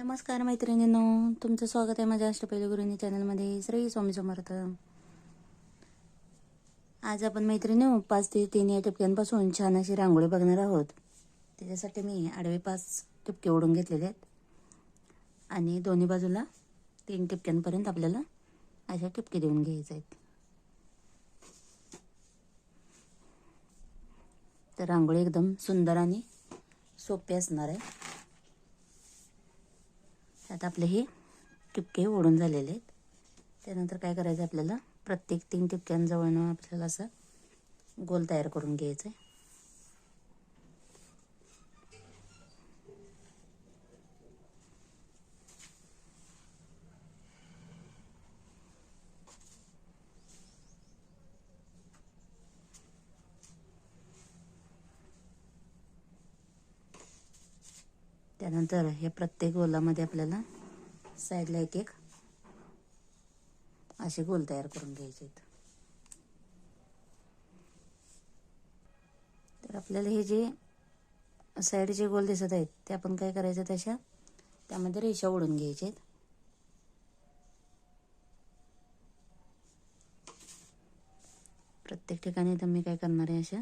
नमस्कार मैत्रिणींनो, तुमचं स्वागत आहे माझ्या अष्टपैलू गृहिणी चॅनलमध्ये. श्री स्वामी समर्थ. आज आपण मैत्रिणींनो 5 ते 3 या टिपक्यांपासून छान अशी रांगोळी बघणार आहोत. त्याच्यासाठी मी आडवे 5 टिपके ओढून घेतलेले आहेत आणि दोन्ही बाजूला 3 टिपक्यांपर्यंत आपल्याला अशा टिपके देऊन घ्यायचे आहेत. तर रांगोळी एकदम सुंदर आणि सोपी असणार आहे. आता आपले हे टिपके ओढून झालेले आहेत. त्यानंतर काय करायचं, आपल्याला प्रत्येक 3 टिपक्यांजवळ आपल्याला असं गोल तयार करून घ्यायचं आहे. त्यानंतर या प्रत्येक गोलामध्ये आपल्याला साईडला एक एक असे गोल तयार करून घ्यायचे आहेत. तर आपल्याला हे जे साईडचे गोल दिसत आहेत ते आपण काय करायचं, तशा त्यामध्ये रेषा ओढून घ्यायच्या आहेत. प्रत्येक ठिकाणी तर मी काय करणार आहे, अशा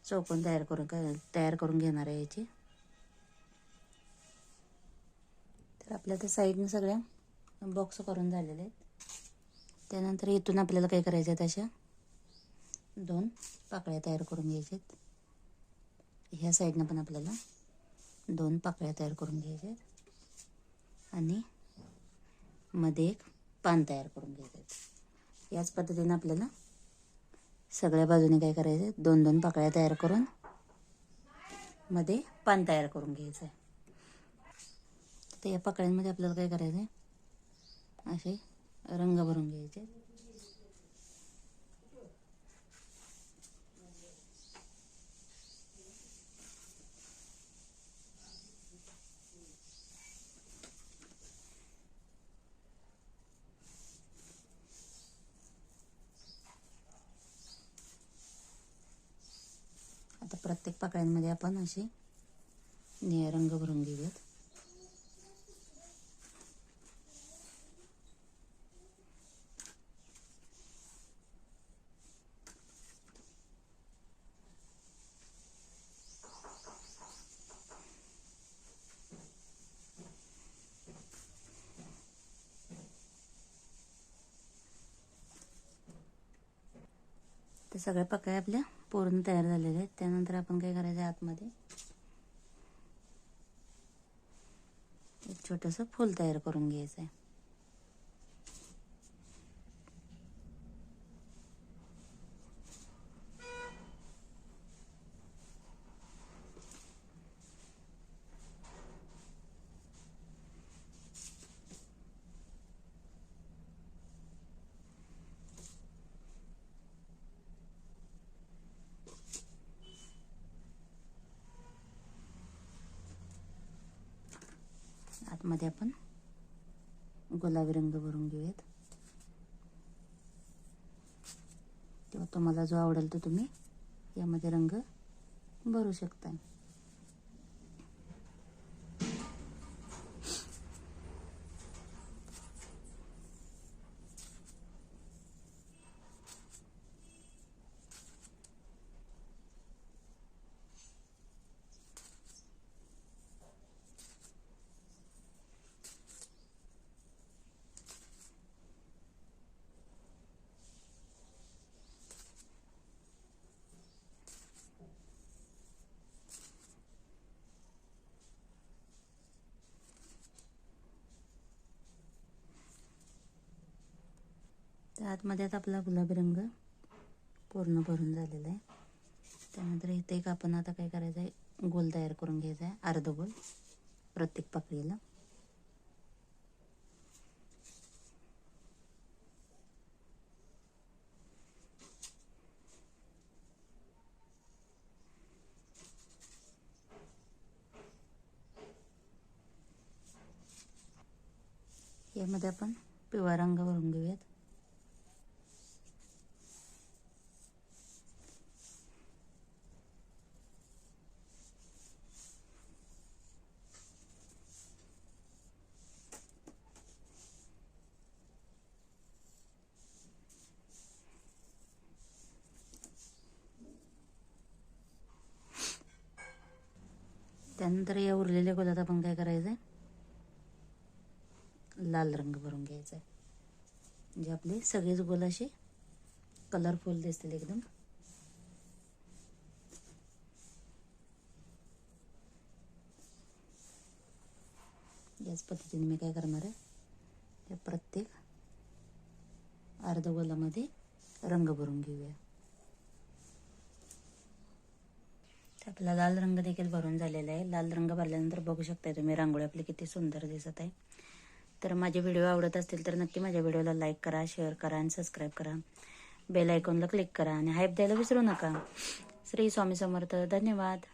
चौकोन तयार करून घेणार आहे याची. तर आपल्या त्या साईडने सगळ्या बॉक्स करून झालेले आहेत. त्यानंतर इथून आपल्याला काय करायचं आहे, तशा 2 पाकळ्या तयार करून घ्यायच्या आहेत. ह्या साईडनं पण आपल्याला 2 पाकळ्या तयार करून घ्यायच्या आहेत आणि मध्ये एक पान तयार करून घ्यायचं आहे. याच पद्धतीने आपल्याला सगळ्या बाजूने काय करायचं आहे, 2-2 पाकळ्या तयार करून मध्ये पान तयार करून घ्यायचं आहे. तर या पाकळ्यांमध्ये आपल्याला काय करायचं आहे, असे रंग भरून घ्यायचे. आता प्रत्येक पाकळ्यांमध्ये आपण असे निळा रंग भरून घेऊयात. तर सगळ्या पाकळ्या आपल्या पूर्ण तयार झालेल्या आहेत. त्यानंतर आपण काय करायचं, आतमध्ये एक छोटंसं फूल तयार करून घ्यायचं आहे. आतमध्ये आपण गुलाबी रंग भरून घेऊयात. तेव्हा तुम्हाला जो आवडेल तो तुम्ही यामध्ये रंग भरू शकता. तर आतमध्ये आता आपला गुलाबी रंग पूर्ण भरून झालेला आहे. त्यानंतर इथे एक आपण आता काय करायचं आहे, गोल तयार करून घ्यायचा आहे, अर्ध गोल प्रत्येक पाकळीला. यामध्ये आपण पिवळा रंग भरून घेऊयात. त्यानंतर या उरलेल्या गोलात आपण काय करायचं आहे, लाल रंग भरून घ्यायचा आहे. म्हणजे आपले सगळेच गोल असे कलरफुल दिसतील एकदम. याच पद्धतीने मी काय करणार आहे, त्या प्रत्येक अर्धगोलामध्ये रंग भरून घेऊया. आपला लाल रंग देखील भरून झालेला आहे. लाल रंग भरल्यानंतर बघू शकता तुम्ही रांगोळी आपली किती सुंदर दिसत आहे. तर माझे व्हिडिओ आवडत असतील तर नक्की माझ्या व्हिडिओला लाईक करा, शेअर करा आणि सबस्क्राईब करा. बेल आयकॉनला क्लिक करा आणि हाईप द्यायला विसरू नका. श्री स्वामी समर्थ. धन्यवाद.